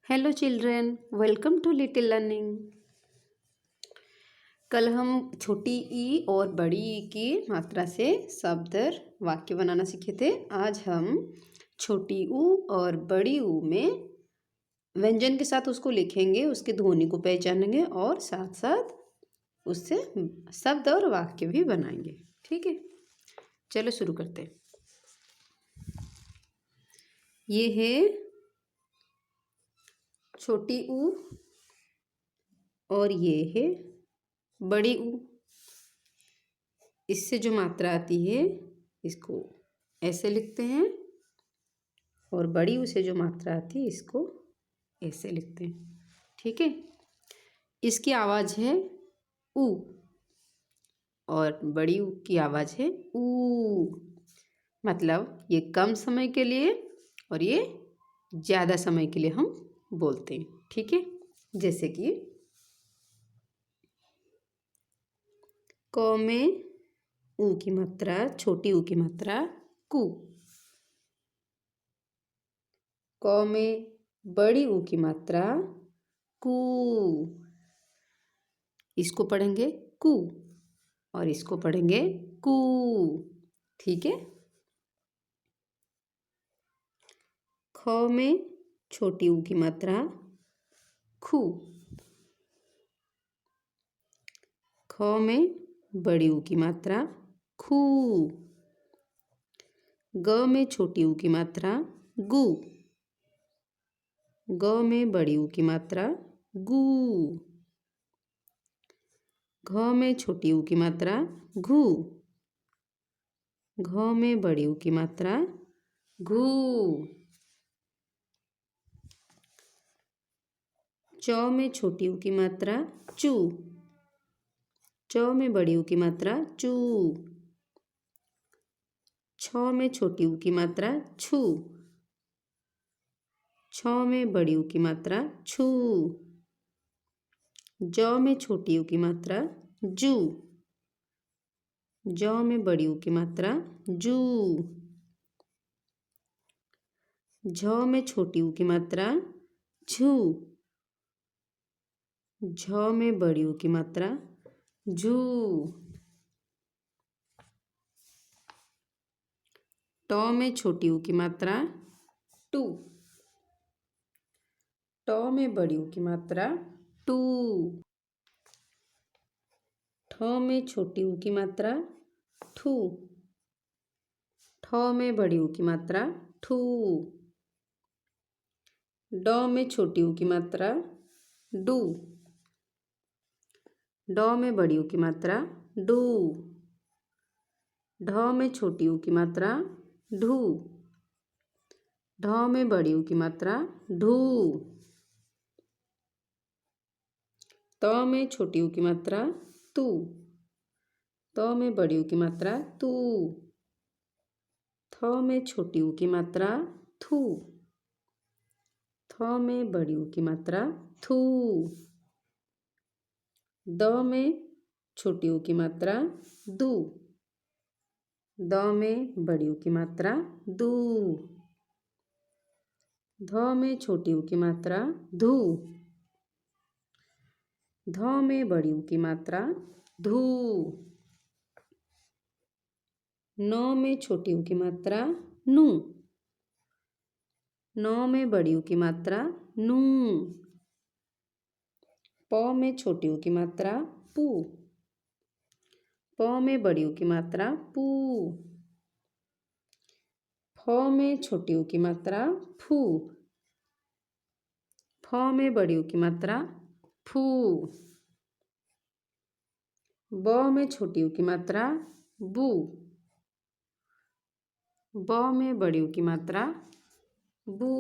Hello children, welcome to little learning. कल हम छोटी ई और बड़ी ई की मात्रा से शब्द वाक्य बनाना सीखे थे। आज हम छोटी ऊ और बड़ी ऊ में व्यंजन के साथ उसको लिखेंगे, उसके ध्वनि को पहचानेंगे और साथ साथ उससे शब्द और वाक्य भी बनाएंगे। ठीक है, चलो शुरू करते हैं। ये है छोटी ऊ और ये है बड़ी ऊ। इससे जो मात्रा आती है इसको ऐसे लिखते हैं और बड़ी ऊ से जो मात्रा आती है इसको ऐसे लिखते हैं। ठीक है, इसकी आवाज़ है ऊ और बड़ी ऊ की आवाज़ है ऊ। मतलब ये कम समय के लिए और ये ज़्यादा समय के लिए हम बोलते हैं। ठीक है, जैसे कि क में ऊ की मात्रा, छोटी ऊ की मात्रा कु। क में बड़ी ऊ की मात्रा कु। इसको पढ़ेंगे कु और इसको पढ़ेंगे कु। ठीक है, ख में छोटी ऊ की मात्रा खु। ख में बड़ी ऊ की मात्रा खू। ग में छोटी ऊ की मात्रा गु। ग में बड़ी ऊ की मात्रा गु। घ में छोटी ऊ की मात्रा घू। घ में बड़ी ऊ की मात्रा घू। च में छोटी ऊ की मात्रा चू। च में बड़ी ऊ की मात्रा चू। छ में छोटी ऊ की मात्रा छू। छ में बड़ी ऊ की मात्रा छू। ज में छोटी ऊ की मात्रा जू। ज में बड़ी ऊ की मात्रा जू। झ में छोटी ऊ की मात्रा झू। झ में बड़ी ऊ की मात्रा झू। ट में छोटी ऊ की मात्रा टू। ट में बड़ी ऊ की मात्रा टू। ठ में छोटी ऊ की मात्रा ठू। ठ में बड़ी ऊ की मात्रा ठू। ड में छोटी ऊ की मात्रा डू। ड में बड़ी ऊ की मात्रा डू। ढ में छोटी ऊ की मात्रा ढू। ढ में बड़ी ऊ की मात्रा ढू। त में छोटी ऊ की मात्रा तू। त में बड़ी ऊ की मात्रा तू। थ में छोटी ऊ की मात्रा थू। थ में बड़ी ऊ की मात्रा थू। द में छोटी ऊ की मात्रा दू। द में बड़ी ऊ की मात्रा दू। ध में छोटी ऊ की मात्रा धू। ध में बड़ी ऊ की मात्रा धू। न में छोटी ऊ की मात्रा नू। न में बड़ी ऊ की मात्रा नू। प में छोटी ऊ की मात्रा पू। प में बड़ी ऊ की मात्रा पू। फ में छोटी ऊ की मात्रा फू। फ में बड़ी ऊ की मात्रा फू। ब में छोटी ऊ की मात्रा बू। ब में बड़ी ऊ की मात्रा बू।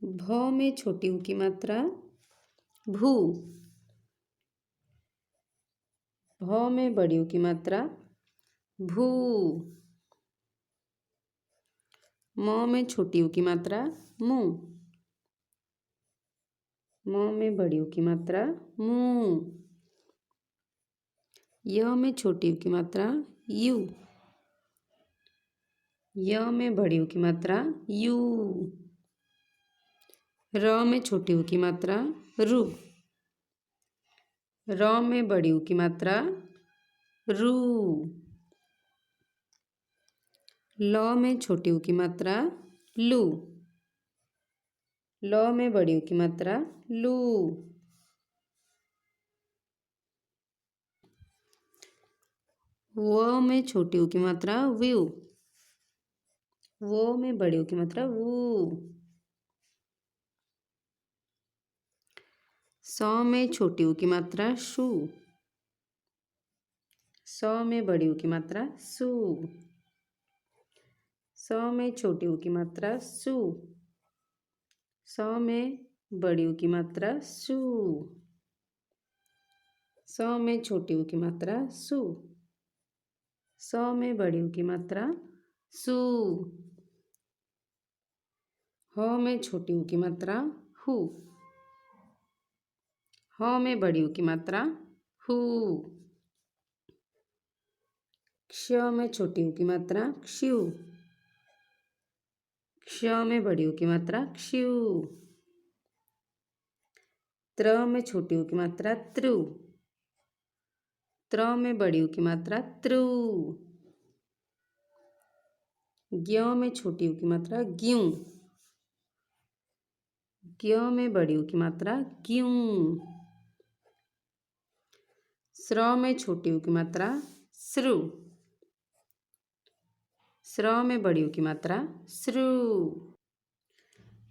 भ में छोटी ऊ की मात्रा भू। भ में बड़ी ऊ की मात्रा भू। म में छोटी ऊ की मात्रा मू। म में बड़ी ऊ की मात्रा मू। य में छोटी ऊ की मात्रा यू। य में बड़ी ऊ की मात्रा यू। र में छोटी ऊ की मात्रा रु। र में बड़ी ऊ की मात्रा रू। ल में छोटी ऊ की मात्रा लू। ल में बड़ी ऊ की मात्रा लू। व में छोटी ऊ की मात्रा व्यू। वो में बड़ी ऊ की मात्रा वू। स में छोटी ऊ की मात्रा शू। स में बड़ी ऊ की मात्रा सू। स में छोटी ऊ की मात्रा सू। स में बड़ी ऊ की मात्रा सू। स में छोटी ऊ की मात्रा सू। स में बड़ी ऊ की मात्रा सू। ह में छोटी ऊ की मात्रा हु। ह में बड़ी ऊ की मात्रा हु। क्ष में छोटी ऊ की मात्रा क्षु। क्ष में बड़ी ऊ की मात्रा क्षु। त्र में छोटी ऊ की मात्रा त्रु। त्र में बड़ी ऊ की मात्रा त्रु। ज्ञ में छोटी ऊ की मात्रा ग्यू। ज्ञ में बड़ी ऊ की मात्रा ग्यू। स्र में छोटी ऊ की मात्रा स्रु। स्र में बड़ी ऊ की मात्रा स्रु।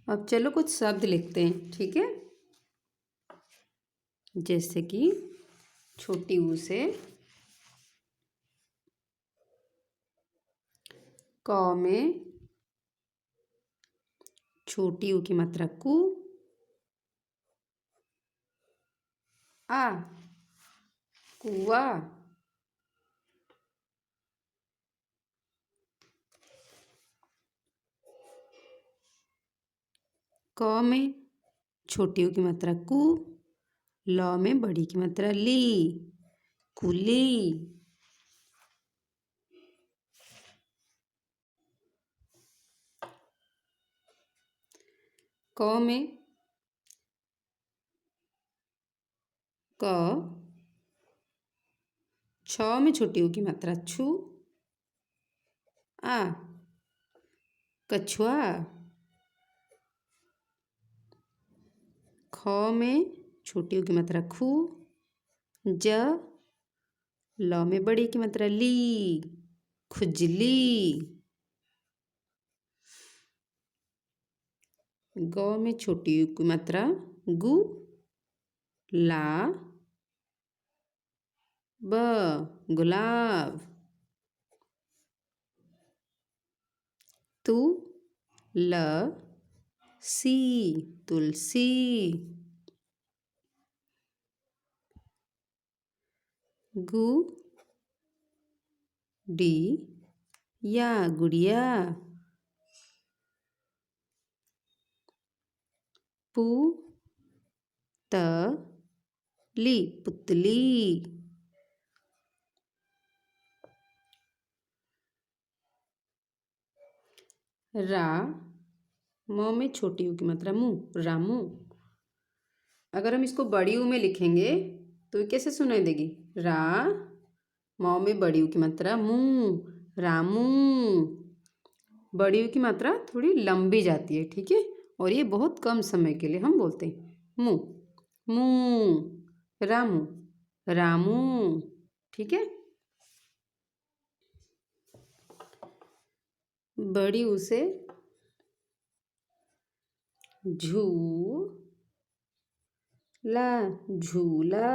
अब चलो कुछ शब्द लिखते हैं, ठीक है। जैसे कि छोटी ऊ से क में छोटी ऊ की मात्रा कु। आ कुआ। क में छोटी ऊ की मात्रा कु। ल में बड़ी की मात्रा ली कुली। क में क। छ में छोटी ऊ की मात्रा छु। आ कछुआ। ख में छोटी ऊ की मात्रा खू। ज ल में बड़ी की मात्रा ली खुजली। ग में छोटी ऊ की मात्रा गु। ला ब गुलाब। तु ल सी तुलसी। गु डी या गुड़िया। पु त ली पुतली। रा म में छोटी ऊ की मात्रा मु रामू। अगर हम इसको बड़ी ऊ में लिखेंगे तो ये कैसे सुनाई देगी? रा म में बड़ी ऊ की मात्रा मु रामू। बड़ी ऊ की मात्रा थोड़ी लंबी जाती है, ठीक है। और ये बहुत कम समय के लिए हम बोलते हैं। मु मु रामू रामू, ठीक है। बड़ी ऊ से झू ला झूला।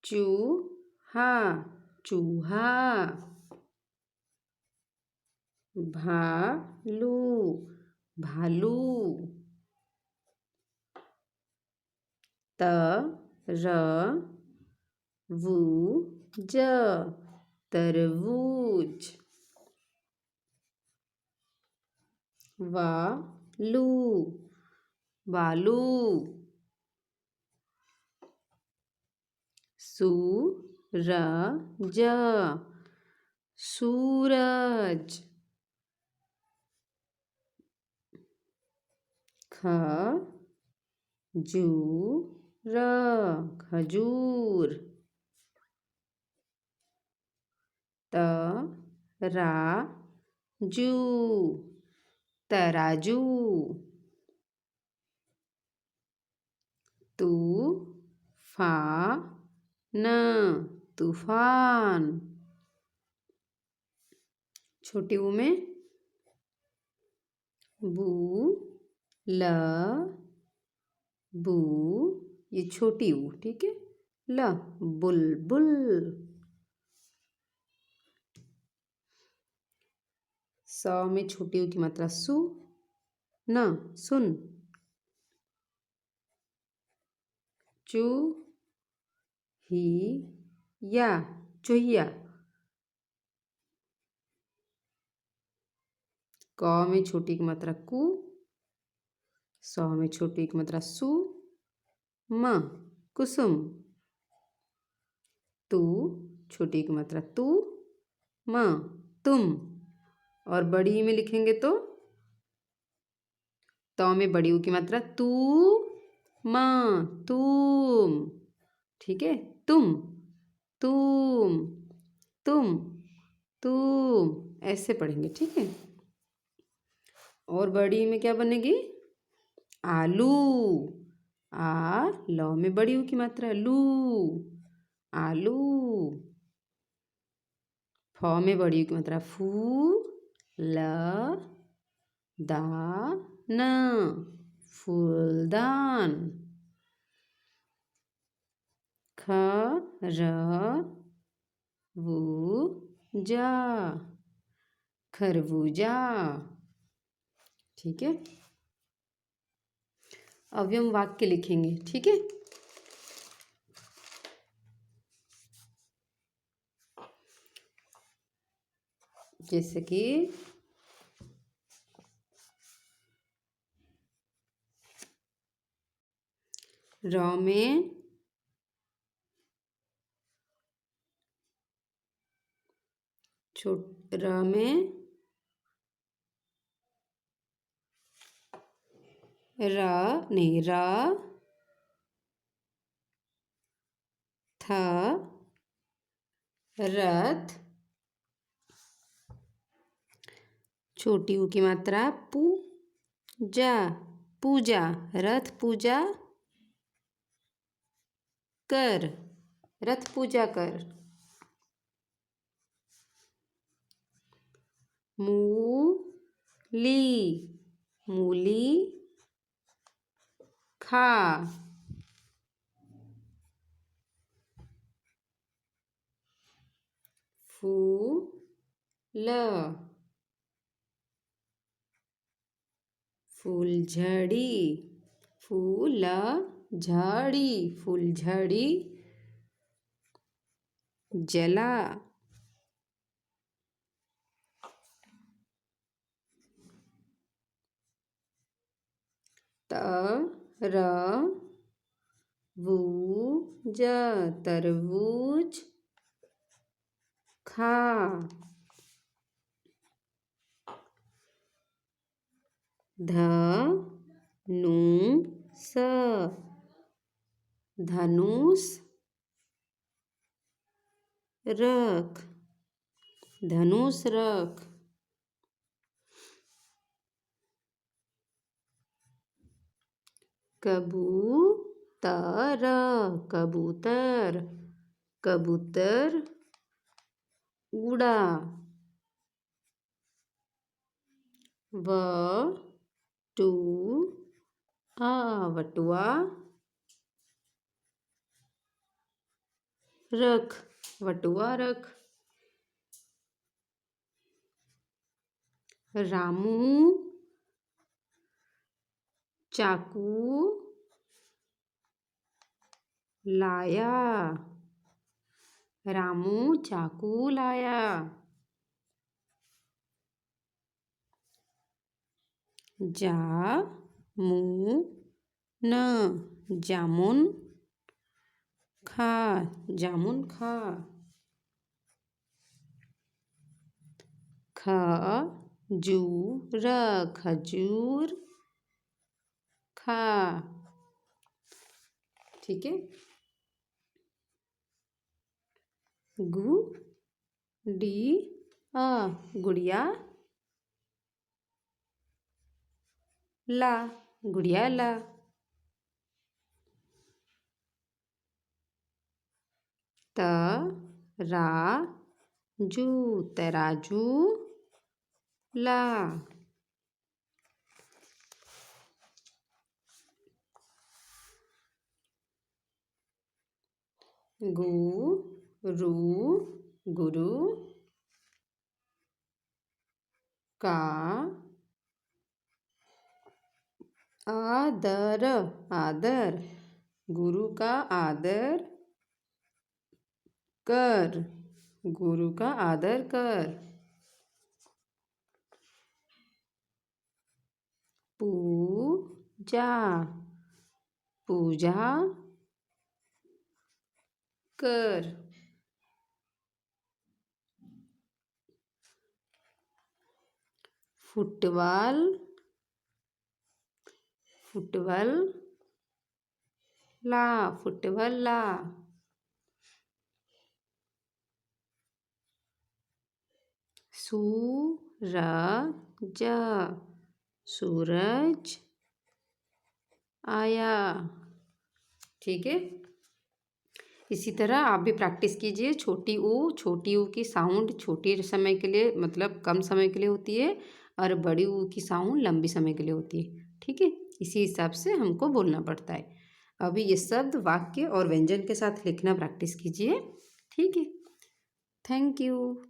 चूहा चूहा। भालू भालू। तरबूज तरबूज। वालू वालू। सूरज र ज सूरज। ख जू र खजूर। त रा जू तराजू। तू फा न तूफान। छोटी ऊ में बू ल बू, ये छोटी ऊ, ठीक है। ल बुलबुल। स में छोटी ऊ की मात्रा सु न सुन। चू ही या चुहिया। क में छोटी की मात्रा कु। स में छोटी की मात्रा सु। म कुसुम। तू छोटी की मात्रा तू। म तुम। और बड़ी में लिखेंगे तो त में बड़ी ऊ की मात्रा तू म तुम, ठीक है। तुम तुम तुम तुम ऐसे पढ़ेंगे, ठीक है। और बड़ी में क्या बनेगी? आलू। आ ल में बड़ी ऊ की मात्रा लू, आलू। फ में बड़ी ऊ की मात्रा फू। ल दा न फूलदान। ख र वू जा खरबूजा, ठीक है। अब हम वाक्य लिखेंगे, ठीक है। जैसे कि र में र में र थ रथ। छोटी ऊ की मात्रा पू जा पूजा, रथ पूजा कर, रथ पूजा कर। मूली मूली खा। फूल फूलझड़ी, फूल झड़ी फूलझड़ी जला। तर वूज तरबूज खा। धनुष धनुष रख, धनुष रख। कबूतर कबूतर कबूतर उड़ा। वटुआ रख, वटुआ रख। रामू चाकू लाया, रामू चाकू लाया। जामुन जामुन खा जामुन खा। खजूर खजूर खा। ठीक है। गुड़िया गुड़िया ला गुड़िया ला। तराजू तराजू ला। गुरु गुरु का आदर आदर गुरु का आदर कर गुरु का आदर कर। पूजा पूजा कर। फुटबॉल फुटबॉल ला फुटबॉल ला। सूरज सूरज आया। ठीक है। इसी तरह आप भी प्रैक्टिस कीजिए। छोटी ऊ की साउंड छोटे समय के लिए मतलब कम समय के लिए होती है और बड़ी ऊ की साउंड लंबी समय के लिए होती है। ठीक है। इसी हिसाब से हमको बोलना पड़ता है। अभी ये शब्द वाक्य और व्यंजन के साथ लिखना प्रैक्टिस कीजिए। ठीक है। Thank you.